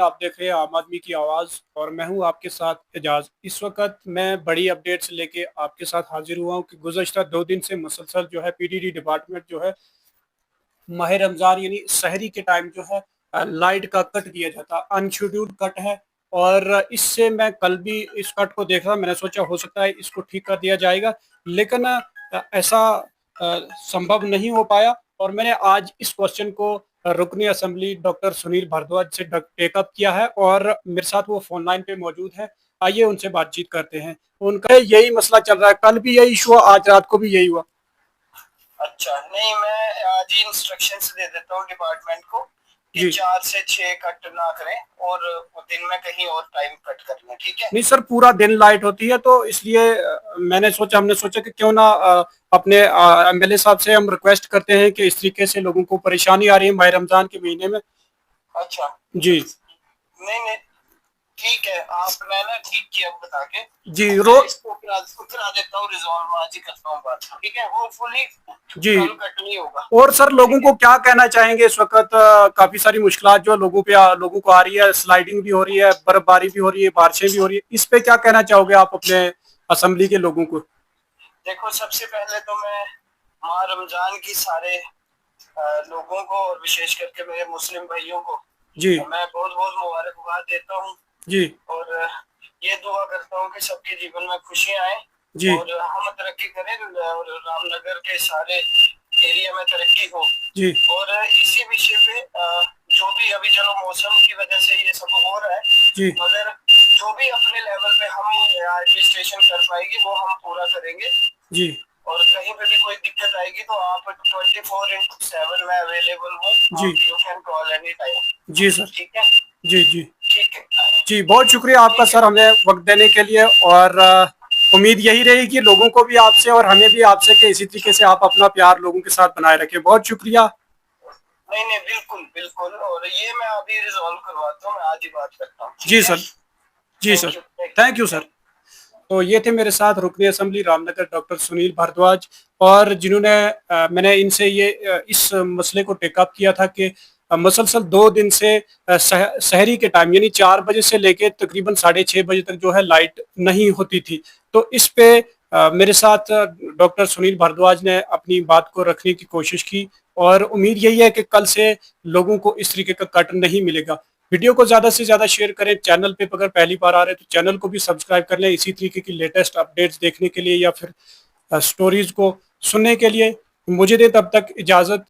आप देख रहे हैं आम आदमी की आवाज़ और मैं हूं आपके साथ एजाज। इस वक्त मैं बड़ी अपडेट्स लेके आपके साथ हाजिर हुआ हूं कि गुज़श्ता 2 दिन से मुसलसल जो है पीडीडी डिपार्टमेंट जो है माह रमज़ान यानी सहरी के टाइम जो है लाइट का कट दिया जाता, अनशेड्यूल्ड कट है। और इससे मैं कल भी इस कट को देख रहा, मैंने सोचा हो सकता है इसको ठीक कर दिया जाएगा, लेकिन ऐसा संभव नहीं हो पाया। और मैंने आज इस क्वेश्चन को रुकनी असेंबली डॉक्टर सुनील भारद्वाज से टेकअप किया है और मेरे साथ वो फोन लाइन पे मौजूद है। आइए उनसे बातचीत करते हैं। उनका यही मसला चल रहा है, कल भी यही इशू हुआ, आज रात को भी यही हुआ। अच्छा, नहीं, मैं आज ही इंस्ट्रक्शंस दे देता हूँ डिपार्टमेंट को कि जी 4 से 6 कट ना करें और वो दिन में कहीं और टाइम कट कर लें। ठीक है। नहीं सर, पूरा दिन लाइट होती है, तो इसलिए हमने सोचा कि क्यों ना अपने एमएलए साहब से हम रिक्वेस्ट करते हैं कि इस तरीके से लोगों को परेशानी आ रही है माह रमजान के महीने में। अच्छा, जी नहीं नहीं, ठीक है, आपने ना ठीक किया बता के। जी मैं इसको करा देता हूँ, रिजॉल्व आज ही करता हूँ बात। ठीक है, होपफुली जी। कल कट नहीं होगा। और सर लोगों ठीक को है। क्या कहना चाहेंगे इस वक्त? काफी सारी मुश्किलात जो लोगों को आ रही है, स्लाइडिंग भी हो रही है, बर्फबारी भी हो रही है, बारिशें भी हो रही है, इस पे क्या कहना चाहोगे आप अपने असेंबली के लोगों को? देखो, सबसे पहले तो मैं माह रमजान की सारे लोगों को और विशेष करके मेरे मुस्लिम भाइयों को जी मैं बहुत बहुत मुबारकबाद देता हूँ। जी और ये दुआ करता हूँ कि सबके जीवन में खुशियां आए जी और हम तरक्की करें और रामनगर के सारे एरिया में तरक्की हो। जी और इसी विषय पे जो भी अभी चलो मौसम की वजह से ये सब हो रहा है, जी मगर जो भी अपने लेवल पे हम एडमिनिस्ट्रेशन कर पाएगी वो हम पूरा करेंगे। जी और कहीं पे भी कोई दिक्कत आएगी तो आप 24/7 में अवेलेबल हूँ। जी आप you can call any time. जी सर। ठीक है। जी जी ठीक है। जी, बहुत शुक्रिया आपका ठीक है। सर हमें वक्त देने के लिए। और उम्मीद यही रहेगी कि लोगों को भी आपसे और हमें भी आपसे कि इसी तरीके से आप अपना प्यार लोगों के साथ बनाए रखें। बहुत शुक्रिया। नहीं नहीं, बिल्कुल बिल्कुल, और ये मैं अभी रिजॉल्व करवाता हूँ, मैं आज ही बात करता हूँ। जी ठीक है। सर। जी sir. Thank you, thank thank you you. Sir. तो ये थे मेरे साथ रुकनी असेंबली रामनगर डॉक्टर सुनील भारद्वाज, और जिन्होंने मैंने इनसे इस मसले को टेकअप किया था कि मुसलसल 2 दिन से शहरी के टाइम यानी 4 बजे से लेके तकरीबन 6:30 बजे तक जो है लाइट नहीं होती थी। तो इस पे मेरे साथ डॉक्टर सुनील भारद्वाज ने अपनी बात को रखने की कोशिश की, और उम्मीद यही है कि कल से लोगों को इस तरीके का कट नहीं मिलेगा। वीडियो को ज़्यादा से ज़्यादा शेयर करें। चैनल पे अगर पहली बार आ रहे हैं तो चैनल को भी सब्सक्राइब कर लें इसी तरीके की लेटेस्ट अपडेट्स देखने के लिए या फिर स्टोरीज को सुनने के लिए। मुझे दे तब तक इजाज़त।